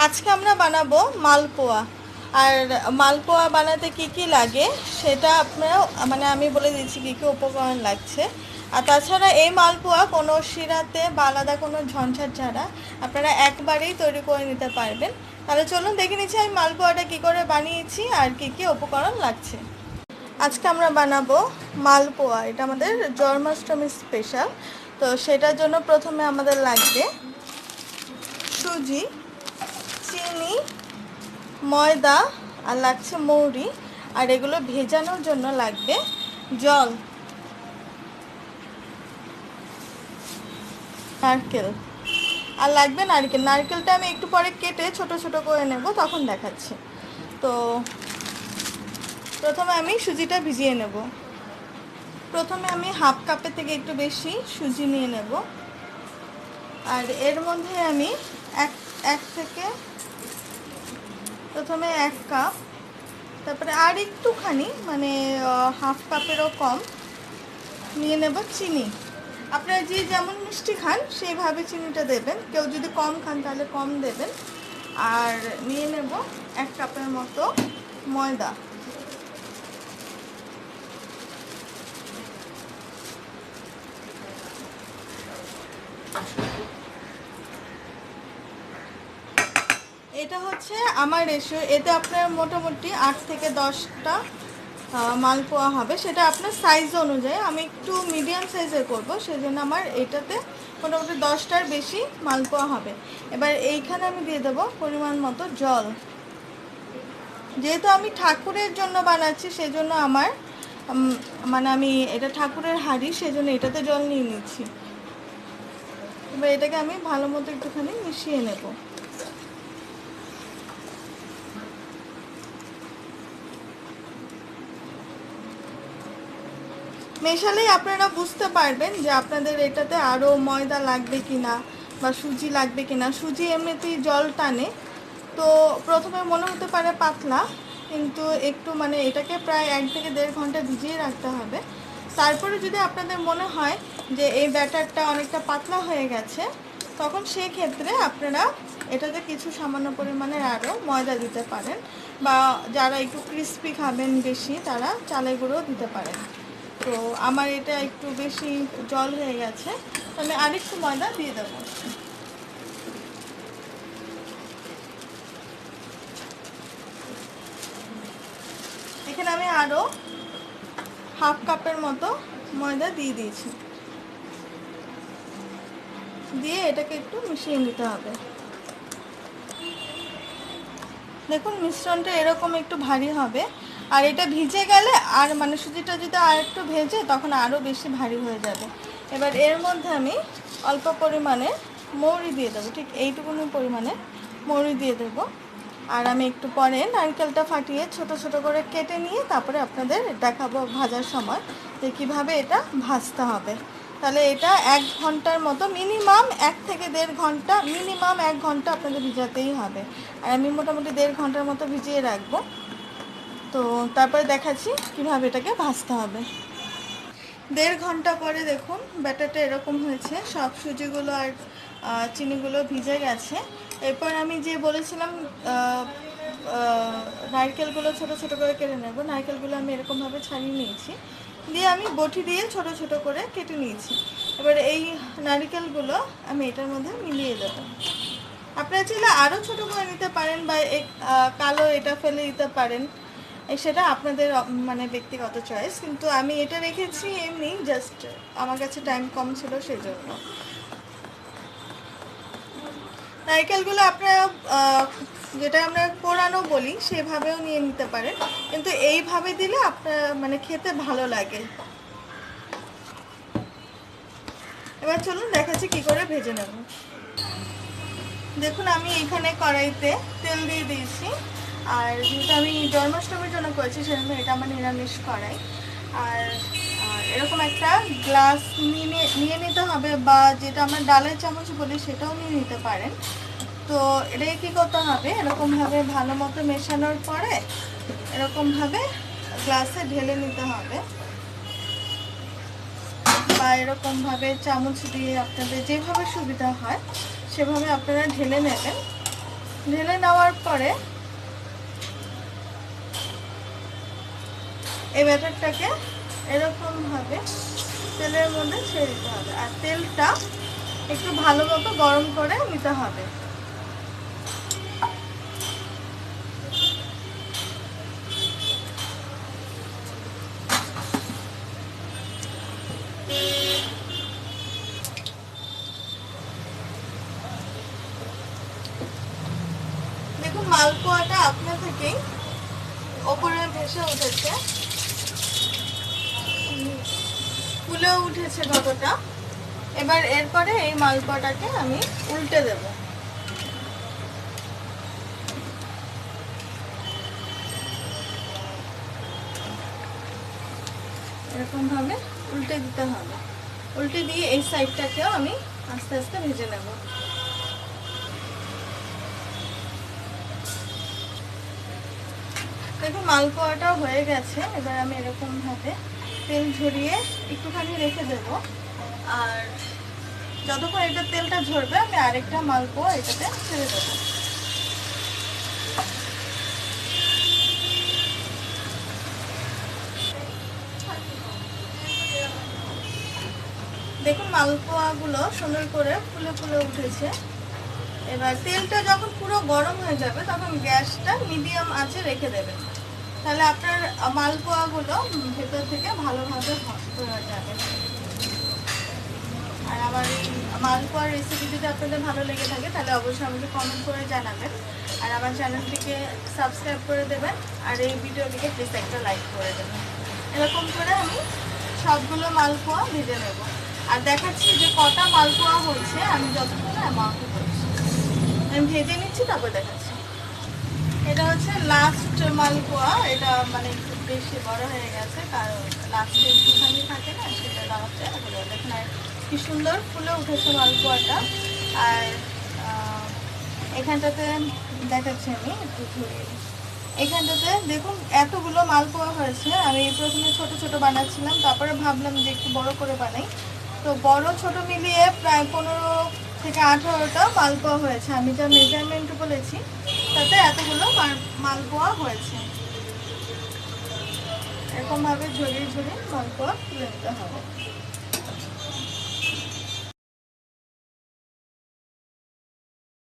আজকে আমরা বানাবো মালপোয়া। আর মালপোয়া বানাতে কি কি লাগে সেটা আপনারা আমি বলে দিচ্ছি কি কি উপকরণ লাগছে। আর তাছাড়া এই মালপোয়া কোনো শিরাতে বা আলাদা কোনো ঝঞ্ঝাট ছাড়া আপনারা একবারেই তৈরি করে নিতে পারবেন। তাহলে চলুন দেখে নিচ্ছি আমি মালপোয়াটা কি করে বানিয়েছি আর কি কি উপকরণ লাগছে। আজকে আমরা বানাবো মালপোয়া, এটা আমাদের জন্মাষ্টমী স্পেশাল। তো সেটার জন্য প্রথমে আমাদের লাগবে সুজি, চিনি, ময়দা আর লাগছে মৌরি। আর এগুলো ভেজানোর জন্য লাগবে জল, নারকেল, আর লাগবে নারকেল। নারকেলটা আমি একটু পরে কেটে ছোট ছোট করে নেব, তখন দেখাচ্ছি। তো প্রথমে আমি সুজিটা ভিজিয়ে নেব। প্রথমে আমি হাফ কাপের থেকে একটু বেশি সুজি নিয়ে নেব। আর এর মধ্যে আমি এক থেকে প্রথমে 1 কাপ, তারপরে আর একটুখানি হাফ কাপেরও কম নিয়ে নেব চিনি। আপনারা যে যেমন মিষ্টি খান সেইভাবে চিনিটা দেবেন, কেউ যদি কম খান তাহলে কম দেবেন। আর নিয়ে নেব 1 কাপের মতো ময়দা। এটা হচ্ছে আমার রেশিও। এতে আপনার মোটামুটি 8 থেকে 10টা মালপোয়া হবে, সেটা আপনার সাইজ অনুযায়ী। আমি একটু মিডিয়াম সাইজের করব, সেজন্য আমার এটাতে মোটামুটি 10টার বেশি মালপোয়া হবে। এবার এইখানে আমি দিয়ে দেবো পরিমাণ মতো জল। যেহেতু আমি ঠাকুরের জন্য বানাচ্ছি সেজন্য আমার আমি এটা ঠাকুরের হাঁড়ি, সেজন্য এটাতে জল নিয়ে নিচ্ছি। এবার এটাকে আমি ভালো মতো একটুখানি মিশিয়ে নেব। মেশালেই আপনারা বুঝতে পারবেন যে আপনাদের এটাতে আরও ময়দা লাগবে কিনা বা সুজি লাগবে কিনা। সুজি এমনিতেই জল টানে, তো প্রথমে মনে হতে পারে পাতলা, কিন্তু একটু এটাকে প্রায় 1 থেকে 1.5 ঘন্টা ভিজিয়ে রাখতে হবে। তারপরে যদি আপনাদের মনে হয় যে এই ব্যাটারটা অনেকটা পাতলা হয়ে গেছে, তখন সেই ক্ষেত্রে আপনারা এটাতে কিছু সামান্য পরিমাণে আরও ময়দা দিতে পারেন, বা যারা একটু ক্রিস্পি খাবেন বেশি তারা চালের গুঁড়ো দিতে পারেন। তো আমার এটা একটু বেশি জল হয়ে গেছে, আমি আরেকটু ময়দা দিয়ে দেবো। এখানে আমি আরও হাফ কাপের মতো ময়দা দিয়ে দিয়েছি। দিয়ে এটাকে একটু মিশিয়ে নিতে হবে। দেখুন মিশ্রণটা এরকম একটু ভারী হবে। আর এটা ভিজে গেলে আর সুজিটা যদি আর একটু ভেজে তখন আরও বেশি ভারী হয়ে যাবে। এবার এর মধ্যে আমি অল্প পরিমাণে মৌরি দিয়ে দেবো, ঠিক এইটুকুনি পরিমাণে মৌরি দিয়ে দেবো। আর আমি একটু পরে নারকেলটা ফাটিয়ে ছোট ছোট করে কেটে নিয়ে তারপরে আপনাদের দেখাবো ভাজার সময় যে কীভাবে এটা ভাজতে হবে। তাহলে এটা 1 ঘন্টার মতো, মিনিমাম 1 থেকে 1.5 ঘন্টা, মিনিমাম 1 ঘন্টা আপনাদের ভিজাতেই হবে। আর আমি মোটামুটি 1.5 ঘন্টার মতো ভিজিয়ে রাখবো। তো তারপরে দেখাচ্ছি কীভাবে এটাকে ভাজতে হবে। 1.5 ঘন্টা পরে দেখুন ব্যাটারটা এরকম হয়েছে, সব সুজিগুলো আর চিনিগুলো ভিজে গেছে। এরপর আমি যে বলেছিলাম নারকেলগুলো ছোট ছোট করে কেটে নেব, নারকেলগুলো আমি এরকমভাবে ছাড়িয়ে নিয়েছি, দিয়ে আমি বটি দিয়ে ছোট ছোট করে কেটে নিয়েছি। এবার এই নারকেলগুলো আমি এটার মধ্যে মিলিয়ে দেবো। আপনারা চাইলে আরও ছোটো করে নিতে পারেন, বা কালো এটা ফেলে দিতে পারেন, সেটা আপনাদের ব্যক্তিগত চয়েস। কিন্তু আমি এটা রেখেছি এমনি, জাস্ট আমার কাছে টাইম কম ছিল সেজন্য। নারকেলগুলো আপনারা যেটা আমরা কোরানো বলি সেভাবেও নিয়ে নিতে পারেন, কিন্তু এইভাবে দিলে আপনার খেতে ভালো লাগে। এবার চলুন দেখাচ্ছি কি করে ভেজে নেব। দেখুন আমি এখানে কড়াইতে তেল দিয়ে দিয়েছি। আর যেটা আমি জন্মাষ্টমীর জন্য করেছি সেজন্য এটা আমার নিরামিষ কড়াই। আর এরকম একটা গ্লাস নিয়ে নিতে হবে, বা যেটা আমরা ডালের চামচ বলি সেটাও নিয়ে নিতে পারেন। তো এটাকে কী করতে হবে, এরকমভাবে ভালো মতো মেশানোর পরে এরকমভাবে গ্লাসে ঢেলে নিতে হবে, বা এরকমভাবে চামচ দিয়ে আপনাদের যেভাবে সুবিধা হয় সেভাবে আপনারা ঢেলে নেবেন। ঢেলে নেওয়ার পরে এই ব্যাটারটাকে এরকমভাবে তেলের মধ্যে ছেড়ে দিতে হবে, আর তেলটা একটু ভালো মতো গরম করে নিতে হবে। দেখুন মালপোয়াটা আপনা থেকেই ওপরে ভেসে উঠেছে, ফুলেও উঠেছে কতটা। এবার এরপরে এই মালপোয়াটাকে আমি উল্টে দেব। এরকম ভাবে উল্টে দিতে হবে। উল্টে দিয়ে এই সাইডটাকেও আমি আস্তে আস্তে ভেজে নেব। দেখুন মালপোয়াটা হয়ে গেছে। এবার আমি এরকম ভাবে তেল ঝরিয়ে একটুখানি রেখে দেব, আর যতক্ষণ এটা তেলটা ঝরবে আমি আরেকটা মালপোয়া এটাতে ছেড়ে দেবো। দেখুন মালপোয়াগুলো সুন্দর করে ফুলে ফুলে উঠেছে। এবার তেলটা যখন পুরো গরম হয়ে যাবে তখন গ্যাসটা মিডিয়াম আঁচে রেখে দেবেন, তাহলে আপনার মালপোয়াগুলো ভেতর থেকে ভালোভাবে হয়ে যাবে। আর আমার এই মালপোয়ার রেসিপি যদি আপনাদের ভালো লেগে থাকে তাহলে অবশ্যই আমাকে কমেন্ট করে জানাবেন, আর আমার চ্যানেলটিকে সাবস্ক্রাইব করে দেবেন, আর এই ভিডিওটিকে প্লিজ একটা লাইক করে দেবেন। এরকম করে আমি সবগুলো মালপোয়া ভেজে নেব, আর দেখাচ্ছি যে কটা মালপোয়া হচ্ছে আমি যতক্ষণ অ্যামাউন্ট করছি। আমি ভেজে নিচ্ছি তারপর দেখাচ্ছি। এটা হচ্ছে লাস্ট মালপোয়া, এটা মানে একটু বেশি বড় হয়ে গেছে, কারণ লাস্টে একটুখানি থাকে না, সেটা লাস্টে দেখুন কি সুন্দর ফুলে উঠেছে মালপোয়াটা। আর এখানটাতে দেখাচ্ছি আমি একটু ঘুরিয়ে, এখানটাতে দেখুন এতগুলো মালপোয়া হয়েছে। আমি প্রথমে ছোট ছোট বানাচ্ছিলাম, তারপরে ভাবলাম যে একটু বড় করে বানাই, তো বড় ছোট মিলিয়ে প্রায় 15 থেকে 18টা মালপোয়া হয়েছে। আমি যা মেজারমেন্ট বলেছি তাতে এতগুলো মালপোয়া হয়েছে। এরকমভাবে ঝরিয়ে ঝরিয়ে মালপোয়া তুলে নিতে হবে।